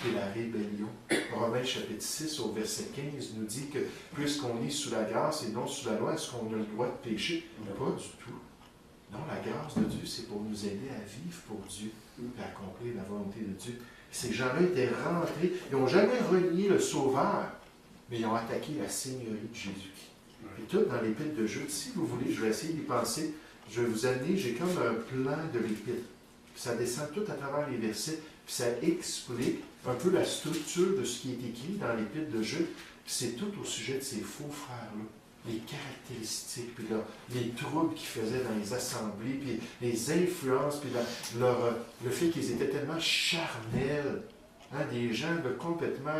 et la rébellion. Romains chapitre 6 au verset 15 nous dit que puisqu'on est sous la grâce et non sous la loi, est-ce qu'on a le droit de pécher? Pas du tout. Non, la grâce de Dieu, c'est pour nous aider à vivre pour Dieu et à accomplir la volonté de Dieu. Ces gens-là étaient rentrés, ils n'ont jamais renié le Sauveur, mais ils ont attaqué la Seigneurie de Jésus-Christ. Et tout dans l'Épître de Jude, si vous voulez, je vais essayer d'y penser, je vais vous amener, j'ai comme un plan de l'Épître. Ça descend tout à travers les versets, puis ça explique un peu la structure de ce qui est écrit dans l'Épître de Jude, puis c'est tout au sujet de ces faux frères-là. Les caractéristiques, puis les troubles qu'ils faisaient dans les assemblées, puis les influences, puis le fait qu'ils étaient tellement charnels, hein, des gens complètement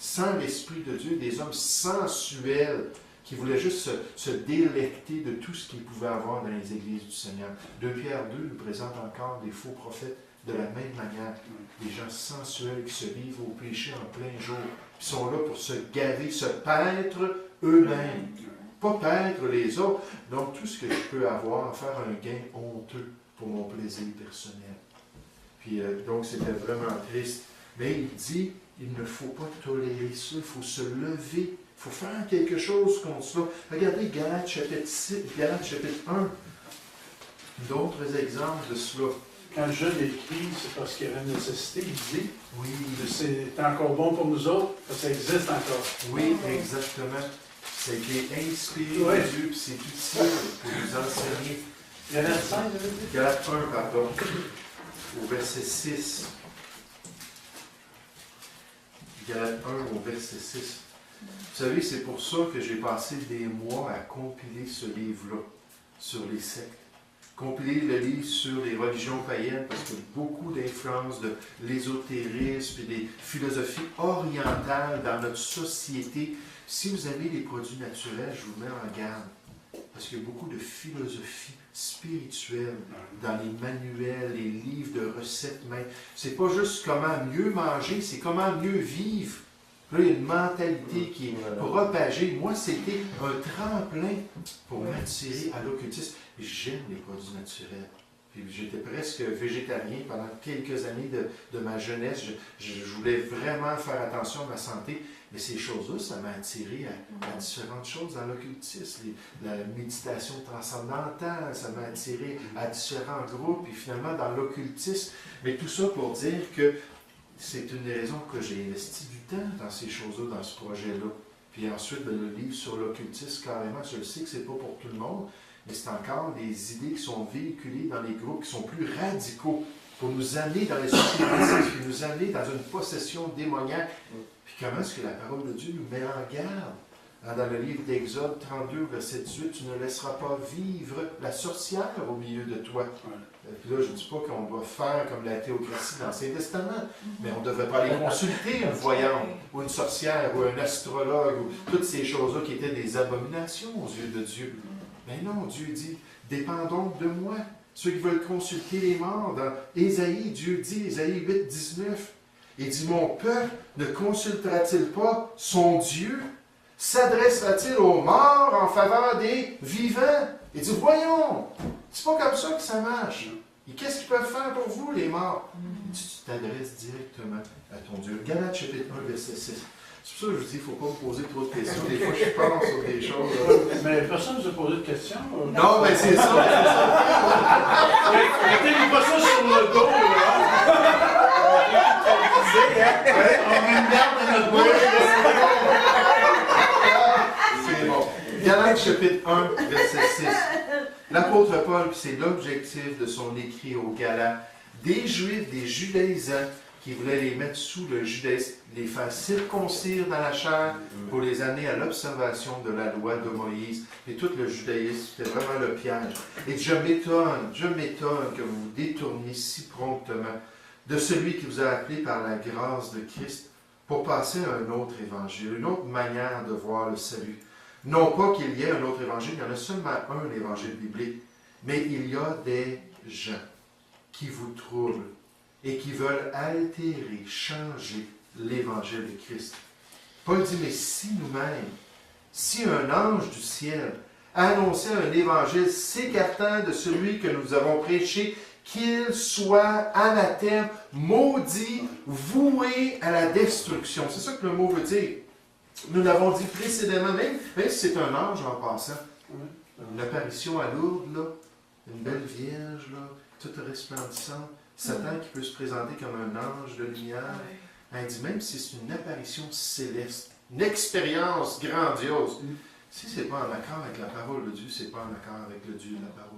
sans l'Esprit de Dieu, des hommes sensuels, qui voulaient juste se délecter de tout ce qu'ils pouvaient avoir dans les églises du Seigneur. 2 Pierre 2 nous présente encore des faux prophètes de la même manière. Des gens sensuels qui se livrent au péché en plein jour, qui sont là pour se gaver, se paître eux-mêmes. Pas paître les autres. Donc, tout ce que je peux avoir, faire un gain honteux pour mon plaisir personnel. Puis, donc, c'était vraiment triste. Mais il dit, il ne faut pas tolérer ça, il faut se lever, il faut faire quelque chose contre cela. Regardez Galates chapitre 6, Galates chapitre 1. D'autres exemples de cela. Quand je l'écris, c'est parce qu'il y a une nécessité, il dit, Oui. c'est encore bon pour nous autres, parce que ça existe encore. Oui, exactement. Ça a été inspiré de Dieu, puis c'est utile pour nous enseigner. Galates 5, Galates 1, pardon, au verset 6. Galates 1 au verset 6. Vous savez, c'est pour ça que j'ai passé des mois à compiler ce livre-là sur les sectes. Compiler le livre sur les religions païennes, parce qu'il y a beaucoup d'influences de l'ésotérisme et des philosophies orientales dans notre société. Si vous avez les produits naturels, je vous mets en garde. Parce qu'il y a beaucoup de philosophie spirituelle dans les manuels, les livres de recettes même. C'est pas juste comment mieux manger, c'est comment mieux vivre. Là, il y a une mentalité qui est propagée. Moi, c'était un tremplin pour m'attirer à l'occultisme. J'aime les produits naturels. Puis j'étais presque végétarien pendant quelques années de ma jeunesse. Je voulais vraiment faire attention à ma santé. Mais ces choses-là, ça m'a attiré à différentes choses dans l'occultisme. La méditation transcendantale, ça m'a attiré à différents groupes, et finalement dans l'occultisme. Mais tout ça pour dire que c'est une des raisons que j'ai investi du temps dans ces choses-là, dans ce projet-là. Puis ensuite, le livre sur l'occultisme, carrément, je le sais que c'est pas pour tout le monde, mais c'est encore des idées qui sont véhiculées dans les groupes qui sont plus radicaux pour nous amener dans les spiritismes, puis nous amener dans une possession démoniaque. Puis comment est-ce que la parole de Dieu nous met en garde? Dans le livre d'Exode 32, verset 18, tu ne laisseras pas vivre la sorcière au milieu de toi. Puis là, je ne dis pas qu'on doit faire comme la théocratie dans l'Ancien Testament, mais on ne devrait pas aller consulter une voyante, ou une sorcière, ou un astrologue, ou toutes ces choses-là qui étaient des abominations aux yeux de Dieu. Mais non, Dieu dit, dépendons de moi. Ceux qui veulent consulter les morts, dans Ésaïe, Dieu dit, Ésaïe 8, 19, il dit, mon peuple ne consultera-t-il pas son Dieu? S'adressera-t-il aux morts en faveur des vivants? Il dit, voyons, c'est pas comme ça que ça marche. Et qu'est-ce qu'ils peuvent faire pour vous, les morts? Il dit, tu t'adresses directement à ton Dieu. Galates chapitre 1, verset 6. C'est pour ça que je vous dis, il ne faut pas me poser trop de questions. Des fois, je pense sur des choses. Mais personne ne vous a posé de questions. Non, mais c'est ça. Mettez pas ça sur le dos, là. On met une garde dans notre bouche. C'est bon. Galates chapitre 1, verset 6. L'apôtre Paul, c'est l'objectif de son écrit aux Galates, des Juifs, des judaïsants, qui voulaient les mettre sous le judaïsme, les faire circoncire dans la chair pour les amener à l'observation de la loi de Moïse. Et tout le judaïsme, c'était vraiment le piège. Et je m'étonne que vous vous détourniez si promptement de celui qui vous a appelé par la grâce de Christ pour passer à un autre évangile, une autre manière de voir le salut. Non pas qu'il y ait un autre évangile, il y en a seulement un évangile biblique, mais il y a des gens qui vous troublent et qui veulent altérer, changer l'évangile de Christ. Paul dit, mais si nous-mêmes, si un ange du ciel annonçait un évangile s'écartant de celui que nous avons prêché, qu'il soit anathème, maudit, voué à la destruction. C'est ça que le mot veut dire. Nous l'avons dit précédemment, même si c'est un ange en passant. Une apparition à Lourdes, là, une belle vierge, là, toute resplendissante. Satan qui peut se présenter comme un ange de lumière. Il dit même si c'est une apparition céleste, une expérience grandiose. Si ce n'est pas en accord avec la parole de Dieu, c'est pas en accord avec le Dieu de la parole.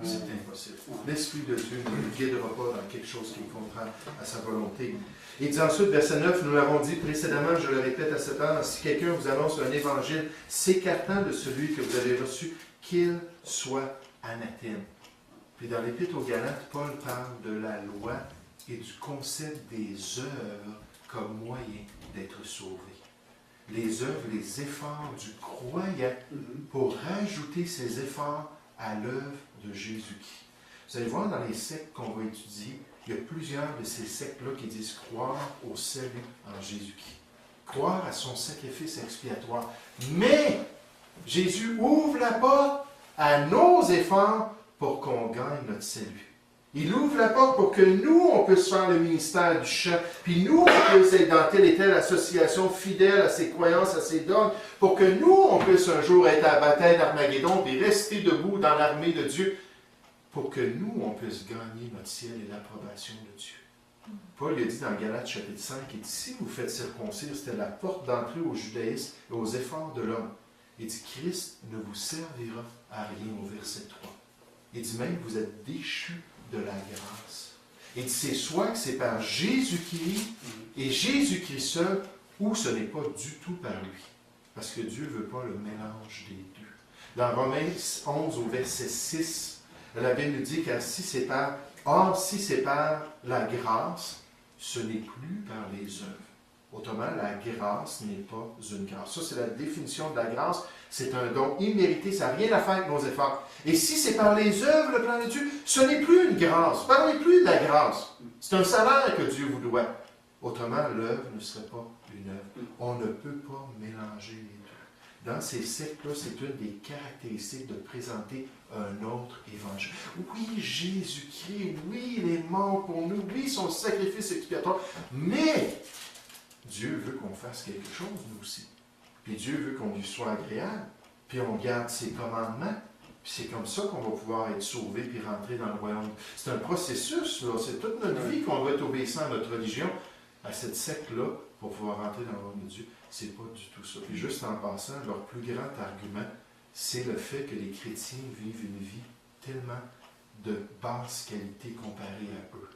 C'est impossible. L'Esprit de Dieu ne nous guidera pas dans quelque chose qui est contraire à sa volonté. Il dit ensuite, verset 9, nous l'avons dit précédemment, je le répète à cette heure, si quelqu'un vous annonce un évangile s'écartant de celui que vous avez reçu, qu'il soit anathème. Puis dans l'Épître aux Galates, Paul parle de la loi et du concept des œuvres comme moyen d'être sauvé. Les œuvres, les efforts du croyant pour rajouter ses efforts à l'œuvre de Jésus-Christ. Vous allez voir dans les sectes qu'on va étudier, il y a plusieurs de ces sectes-là qui disent croire au salut en Jésus-Christ. Croire à son sacrifice expiatoire. Mais Jésus ouvre la porte à nos efforts pour qu'on gagne notre salut. Il ouvre la porte pour que nous, on puisse faire le ministère du chant, puis nous, on puisse être dans telle et telle association fidèle à ses croyances, à ses dogmes, pour que nous, on puisse un jour être à la bataille d'Armageddon et rester debout dans l'armée de Dieu, pour que nous, on puisse gagner notre ciel et l'approbation de Dieu. Paul a dit dans Galates chapitre 5, il dit, si vous faites circoncire, c'était la porte d'entrée au judaïsme et aux efforts de l'homme. Il dit, Christ ne vous servira à rien au verset 3. Il dit même, vous êtes déchus de la grâce. Il dit, c'est soit que c'est par Jésus-Christ et Jésus-Christ seul, ou ce n'est pas du tout par lui. Parce que Dieu ne veut pas le mélange des deux. Dans Romains 11 au verset 6, la Bible nous dit que si c'est par la grâce, ce n'est plus par les œuvres. Autrement, la grâce n'est pas une grâce. Ça, c'est la définition de la grâce. C'est un don immérité, ça n'a rien à faire avec nos efforts. Et si c'est par les œuvres, le plan de Dieu, ce n'est plus une grâce. Parlez plus de la grâce. C'est un salaire que Dieu vous doit. Autrement, l'œuvre ne serait pas une œuvre. On ne peut pas mélanger les deux. Dans ces sectes-là, c'est une des caractéristiques de présenter un autre évangile. Oui, Jésus-Christ, oui, il est mort pour nous, oui, son sacrifice expiatoire, mais Dieu veut qu'on fasse quelque chose, nous aussi. Puis Dieu veut qu'on lui soit agréable, puis on garde ses commandements, puis c'est comme ça qu'on va pouvoir être sauvé puis rentrer dans le royaume. C'est un processus, là. C'est toute notre vie qu'on doit être obéissant à notre religion, à cette secte-là, pour pouvoir rentrer dans le royaume de Dieu. C'est pas du tout ça. Puis juste en passant, leur plus grand argument, c'est le fait que les chrétiens vivent une vie tellement de basse qualité comparée à eux.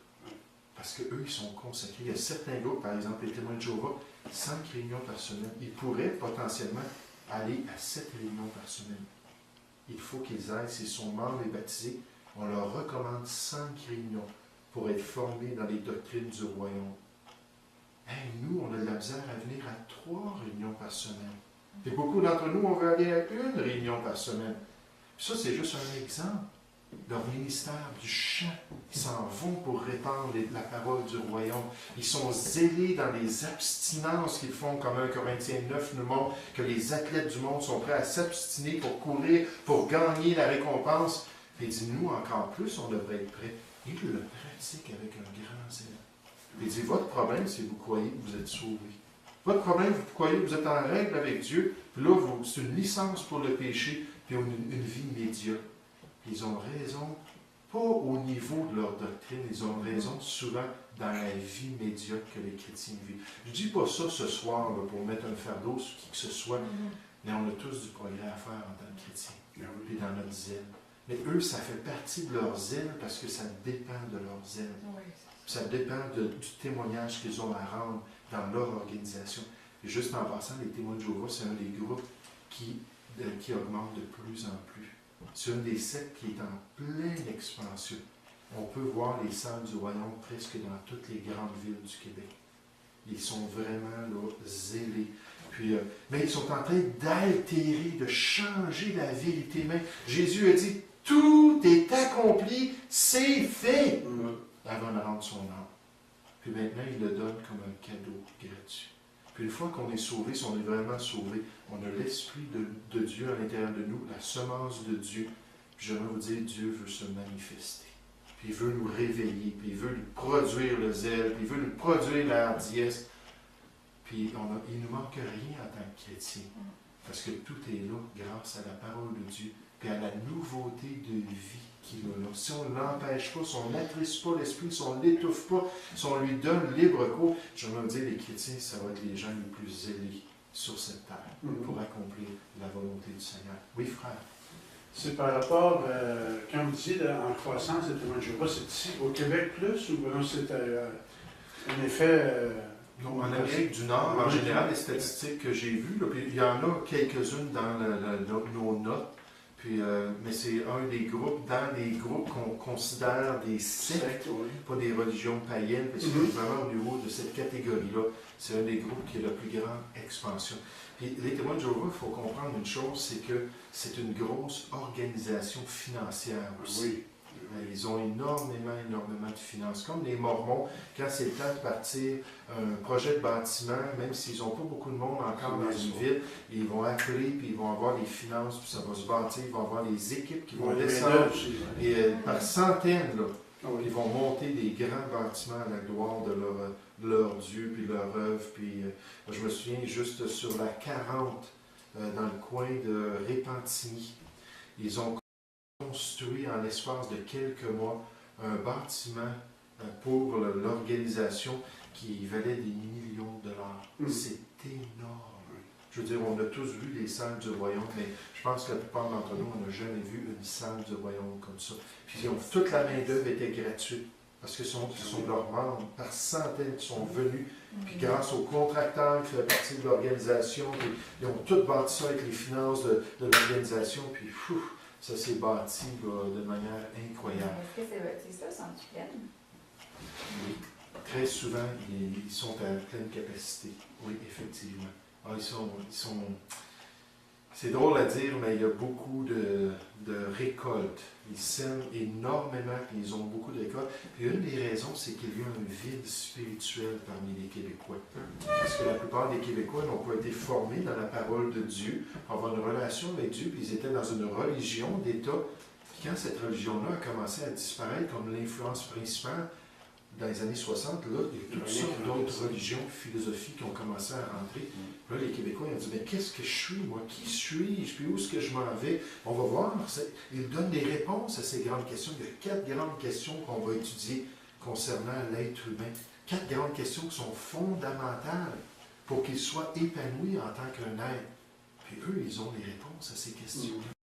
Parce qu'eux, ils sont consacrés. Il y a certains groupes, par exemple, les témoins de Jéhovah, 5 réunions par semaine. Ils pourraient potentiellement aller à 7 réunions par semaine. Il faut qu'ils aillent, s'ils sont membres et baptisés, on leur recommande 5 réunions pour être formés dans les doctrines du royaume. Hey, nous, on a de la misère à venir à 3 réunions par semaine. Et beaucoup d'entre nous, on veut aller à 1 réunion par semaine. Puis ça, c'est juste un exemple. Leur ministère du chant, ils s'en vont pour répandre la parole du royaume. Ils sont zélés dans les abstinences qu'ils font, comme 1 Corinthiens 9 nous montre que les athlètes du monde sont prêts à s'abstiner pour courir, pour gagner la récompense. Et il dit, nous, encore plus, on devrait être prêts. Ils le pratiquent avec un grand zèle. Il dit, votre problème, c'est que vous croyez que vous êtes sauvés. Votre problème, vous croyez que vous êtes en règle avec Dieu, puis là, c'est une licence pour le péché, puis une vie médiocre. Ils ont raison, pas au niveau de leur doctrine, ils ont raison souvent dans la vie médiocre que les chrétiens vivent. Je ne dis pas ça ce soir là, pour mettre un fardeau sur qui que ce soit, Mais on a tous du progrès à faire en tant que chrétien, Ah oui. puis dans notre zèle. Mais eux, ça fait partie de leur zèle parce que ça dépend de leur zèle. Oui. Ça dépend du témoignage qu'ils ont à rendre dans leur organisation. Et juste en passant, les témoins de Jéhovah, c'est un des groupes qui augmente de plus en plus. C'est une des sectes qui est en pleine expansion. On peut voir les salles du royaume presque dans toutes les grandes villes du Québec. Ils sont vraiment là, zélés. Puis, mais ils sont en train d'altérer, de changer la vérité même. Jésus a dit, tout est accompli, c'est fait, avant de rendre son âme. Puis maintenant, il le donne comme un cadeau gratuit. Puis une fois qu'on est sauvé, si on est vraiment sauvé, on a l'Esprit de Dieu à l'intérieur de nous, la semence de Dieu. Puis j'aimerais vous dire, Dieu veut se manifester. Puis il veut nous réveiller, puis il veut nous produire le zèle, puis il veut nous produire la hardiesse. Puis il ne nous manque rien en tant que chrétien. Parce que tout est là grâce à la parole de Dieu, puis à la nouveauté de vie qu'il a là. Si on ne l'empêche pas, si on n'attriste pas l'esprit, si on ne l'étouffe pas, si on lui donne libre cours, je vais me dire, les chrétiens, ça va être les gens les plus zélés sur cette terre pour accomplir la volonté du Seigneur. Oui, frère. C'est par rapport, quand vous dites en croissance, les témoins de Jéhovah, c'est ici au Québec plus ou bien c'est un effet... Non, en Amérique du Nord, en général, les statistiques que j'ai vues, là, puis il y en a quelques-unes dans nos notes, puis, mais c'est un des groupes, dans les groupes qu'on considère des sectes, pas des religions païennes, parce que vraiment au niveau de cette catégorie-là, c'est un des groupes qui a la plus grande expansion. Puis les témoins de Jéhovah, il faut comprendre une chose, c'est que c'est une grosse organisation financière aussi. Oui. Ils ont énormément de finances. Comme les Mormons, quand c'est le temps de partir un projet de bâtiment, même s'ils n'ont pas beaucoup de monde encore dans une ville, ils vont appeler, puis ils vont avoir les finances, puis ça va se bâtir, ils vont avoir des équipes qui vont descendre, et par centaines, là, ils vont monter des grands bâtiments à la gloire de leur Dieu, puis leur œuvre. Puis je me souviens juste sur la 40, dans le coin de Repentigny, ils ont construit en l'espace de quelques mois un bâtiment pour l'organisation qui valait des millions de dollars. C'est énorme. Je veux dire, on a tous vu les salles du royaume, mais je pense que la plupart d'entre nous, on n'a jamais vu une salle du royaume comme ça. Puis toute la main-d'œuvre était gratuite, parce que ce sont leurs membres, par centaines qui sont venus, puis grâce aux contracteurs qui faisaient partie de l'organisation, ils ont tout bâti ça avec les finances de l'organisation, puis ça s'est bâti là, de manière incroyable. Est-ce que c'est ça, Sainte-Hélène? Oui. Très souvent, ils sont à pleine capacité. Oui, effectivement. Ah, ils sont... C'est drôle à dire, mais il y a beaucoup de récoltes. Ils sèment énormément, puis ils ont beaucoup de récoltes. Puis une des raisons, c'est qu'il y a un vide spirituel parmi les Québécois. Parce que la plupart des Québécois n'ont pas été formés dans la parole de Dieu, pour avoir une relation avec Dieu, puis ils étaient dans une religion d'État. Puis quand cette religion-là a commencé à disparaître comme l'influence principale, dans les années 60, là, il y a toutes sortes d'autres religions, philosophies qui ont commencé à rentrer. Là, les Québécois ils ont dit, mais qu'est-ce que je suis, moi? Qui suis-je? Puis où est-ce que je m'en vais? On va voir. Ils donnent des réponses à ces grandes questions. Il y a 4 grandes questions qu'on va étudier concernant l'être humain. 4 grandes questions qui sont fondamentales pour qu'il soit épanoui en tant qu'un être. Puis eux, ils ont les réponses à ces questions-là.